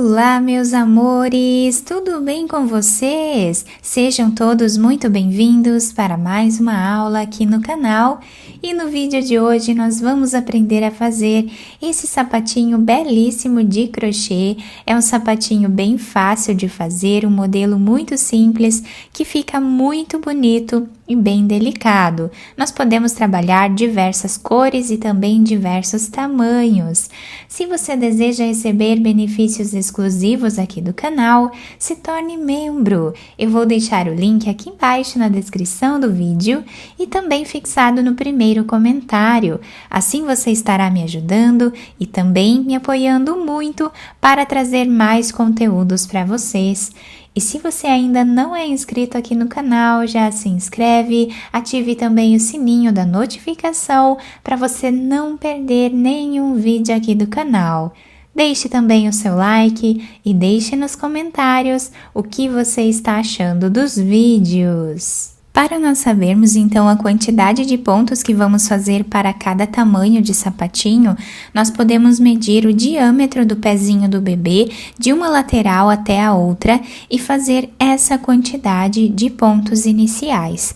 Olá, meus amores! Tudo bem com vocês? Sejam todos muito bem-vindos para mais uma aula aqui no canal. E no vídeo de hoje nós vamos aprender a fazer esse sapatinho belíssimo de crochê. É um sapatinho bem fácil de fazer, um modelo muito simples que fica muito bonito e bem delicado. Nós podemos trabalhar diversas cores e também diversos tamanhos. Se você deseja receber benefícios exclusivos aqui do canal, se torne membro. Eu vou deixar o link aqui embaixo na descrição do vídeo e também fixado no primeiro comentário. Assim você estará me ajudando e também me apoiando muito para trazer mais conteúdos para vocês. E se você ainda não é inscrito aqui no canal, já se inscreve, ative também o sininho da notificação para você não perder nenhum vídeo aqui do canal. Deixe também o seu like e deixe nos comentários o que você está achando dos vídeos. Para nós sabermos então a quantidade de pontos que vamos fazer para cada tamanho de sapatinho, nós podemos medir o diâmetro do pezinho do bebê de uma lateral até a outra e fazer essa quantidade de pontos iniciais.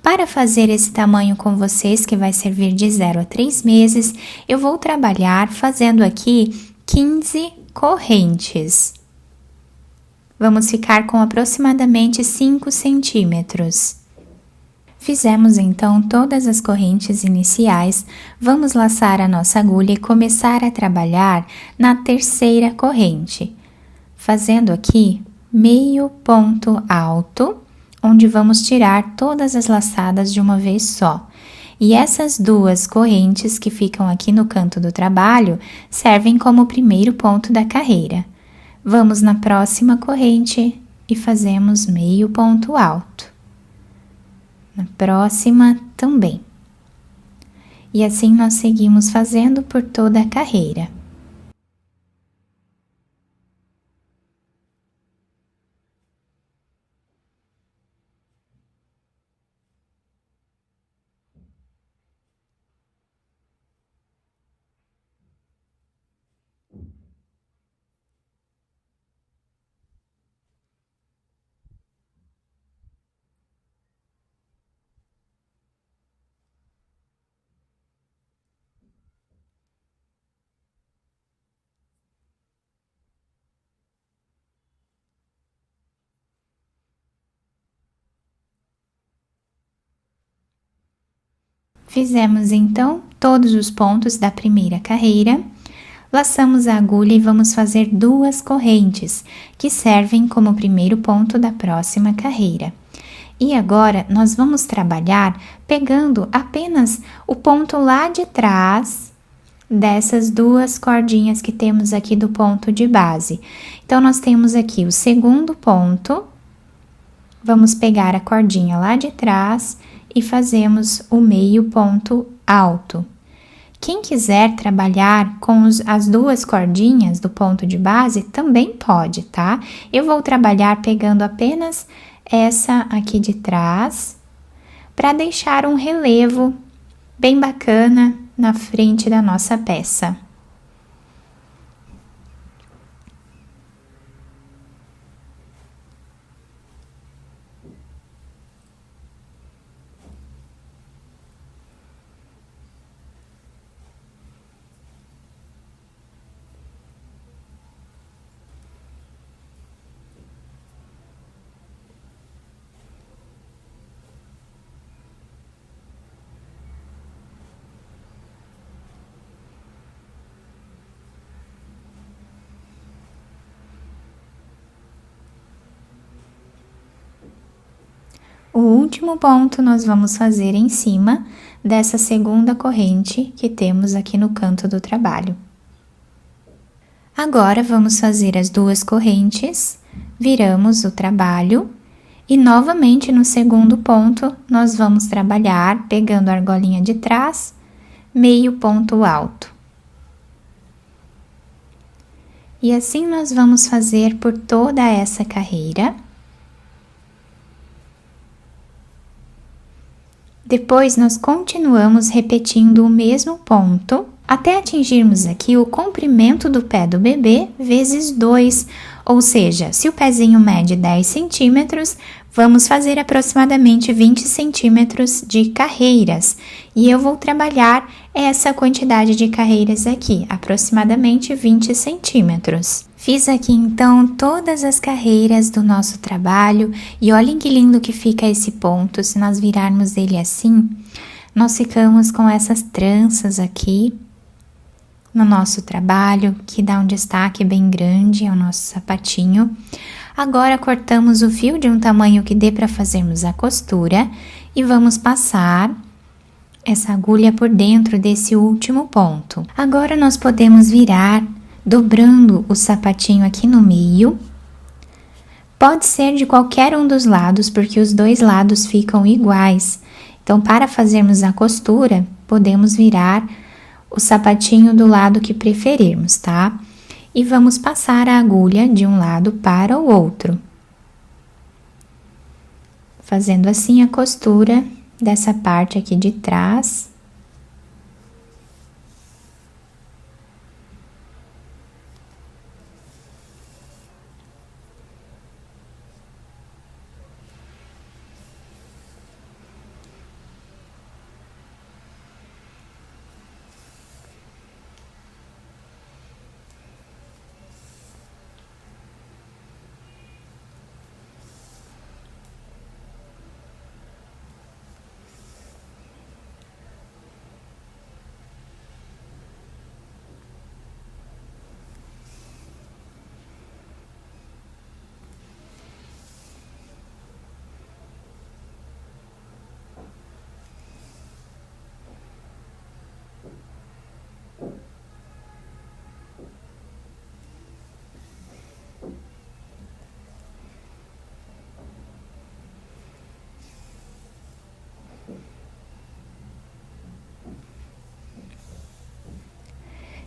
Para fazer esse tamanho com vocês, que vai servir de 0 a 3 meses, eu vou trabalhar fazendo aqui 15 correntes. Vamos ficar com aproximadamente 5 centímetros. Fizemos então todas as correntes iniciais, vamos laçar a nossa agulha e começar a trabalhar na terceira corrente, fazendo aqui meio ponto alto, onde vamos tirar todas as laçadas de uma vez só. E essas duas correntes que ficam aqui no canto do trabalho servem como o primeiro ponto da carreira. Vamos na próxima corrente e fazemos meio ponto alto. Na próxima também. E assim nós seguimos fazendo por toda a carreira. Fizemos então todos os pontos da primeira carreira, laçamos a agulha e vamos fazer duas correntes, que servem como primeiro ponto da próxima carreira. E agora nós vamos trabalhar pegando apenas o ponto lá de trás dessas duas cordinhas que temos aqui do ponto de base. Então, nós temos aqui o segundo ponto, vamos pegar a cordinha lá de trás e fazemos o meio ponto alto. Quem quiser trabalhar com as duas cordinhas do ponto de base, também pode, tá? Eu vou trabalhar pegando apenas essa aqui de trás, para deixar um relevo bem bacana na frente da nossa peça. O último ponto nós vamos fazer em cima dessa segunda corrente que temos aqui no canto do trabalho. Agora, vamos fazer as duas correntes, viramos o trabalho e novamente no segundo ponto nós vamos trabalhar pegando a argolinha de trás, meio ponto alto. E assim nós vamos fazer por toda essa carreira. Depois, nós continuamos repetindo o mesmo ponto até atingirmos aqui o comprimento do pé do bebê vezes 2, ou seja, se o pezinho mede 10 centímetros, vamos fazer aproximadamente 20 centímetros de carreiras, e eu vou trabalhar essa quantidade de carreiras aqui, aproximadamente 20 centímetros. Fiz aqui então todas as carreiras do nosso trabalho, e olhem que lindo que fica esse ponto. Se nós virarmos ele assim, nós ficamos com essas tranças aqui no nosso trabalho, que dá um destaque bem grande ao nosso sapatinho. Agora cortamos o fio de um tamanho que dê para fazermos a costura e vamos passar essa agulha por dentro desse último ponto. Agora nós podemos virar, dobrando o sapatinho aqui no meio. Pode ser de qualquer um dos lados, porque os dois lados ficam iguais. Então, para fazermos a costura, podemos virar o sapatinho do lado que preferirmos, tá? E vamos passar a agulha de um lado para o outro, fazendo assim a costura dessa parte aqui de trás.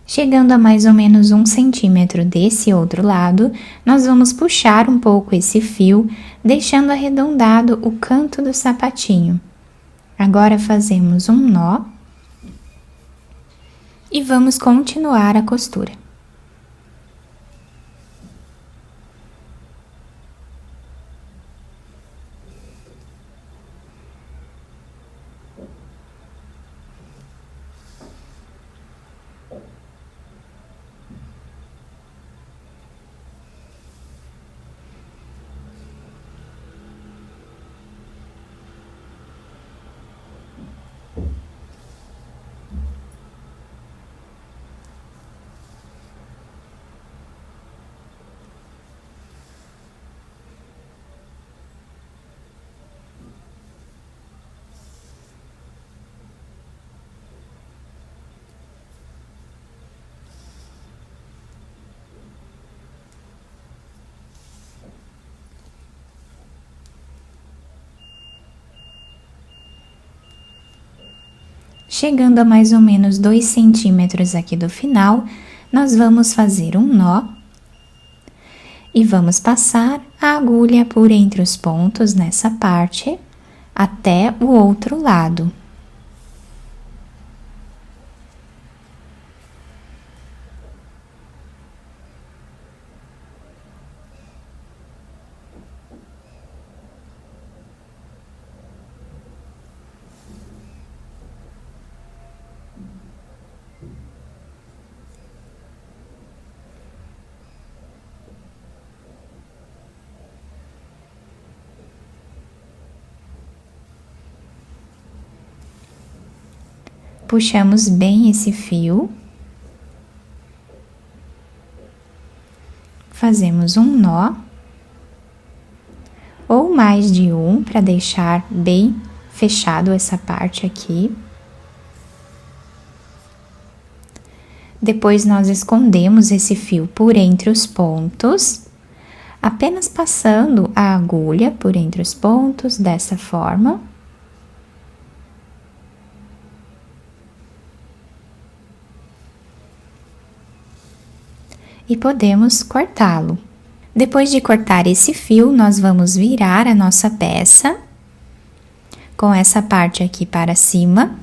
Chegando a mais ou menos 1 centímetro desse outro lado, nós vamos puxar um pouco esse fio, deixando arredondado o canto do sapatinho. Agora fazemos um nó e vamos continuar a costura. Chegando a mais ou menos 2 centímetros aqui do final, nós vamos fazer um nó e vamos passar a agulha por entre os pontos nessa parte até o outro lado. Puxamos bem esse fio, fazemos um nó, ou mais de um, para deixar bem fechado essa parte aqui. Depois nós escondemos esse fio por entre os pontos, apenas passando a agulha por entre os pontos, dessa forma. E podemos cortá-lo. Depois de cortar esse fio, nós vamos virar a nossa peça com essa parte aqui para cima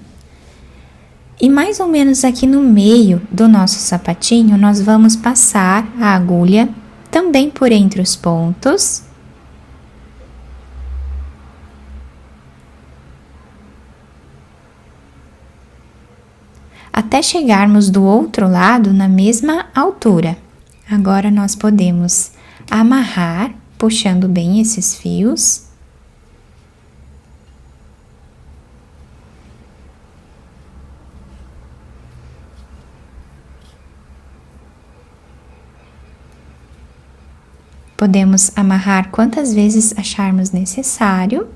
E mais ou menos aqui no meio do nosso sapatinho, nós vamos passar a agulha também por entre os pontos. Até chegarmos do outro lado na mesma altura. Agora nós podemos amarrar, puxando bem esses fios. Podemos amarrar quantas vezes acharmos necessário.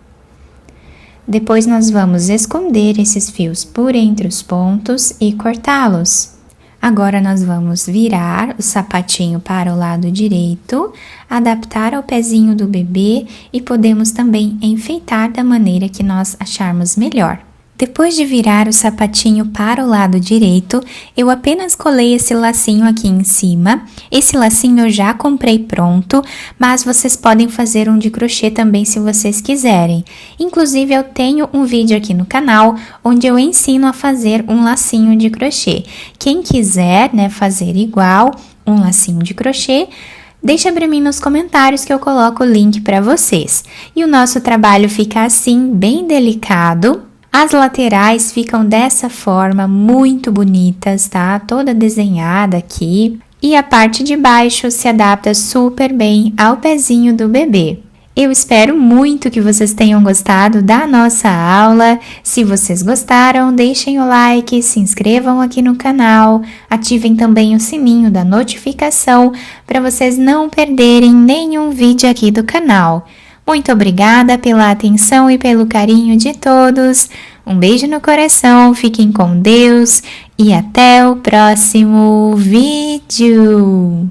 Depois nós vamos esconder esses fios por entre os pontos e cortá-los. Agora nós vamos virar o sapatinho para o lado direito, adaptar ao pezinho do bebê e podemos também enfeitar da maneira que nós acharmos melhor. Depois de virar o sapatinho para o lado direito, eu apenas colei esse lacinho aqui em cima. Esse lacinho eu já comprei pronto, mas vocês podem fazer um de crochê também se vocês quiserem. Inclusive, eu tenho um vídeo aqui no canal onde eu ensino a fazer um lacinho de crochê. Quem quiser, né, fazer igual um lacinho de crochê, deixa para mim nos comentários que eu coloco o link para vocês. E o nosso trabalho fica assim, bem delicado. As laterais ficam dessa forma, muito bonitas, tá? Toda desenhada aqui. E a parte de baixo se adapta super bem ao pezinho do bebê. Eu espero muito que vocês tenham gostado da nossa aula. Se vocês gostaram, deixem o like, se inscrevam aqui no canal, ativem também o sininho da notificação para vocês não perderem nenhum vídeo aqui do canal. Muito obrigada pela atenção e pelo carinho de todos. Um beijo no coração, fiquem com Deus e até o próximo vídeo!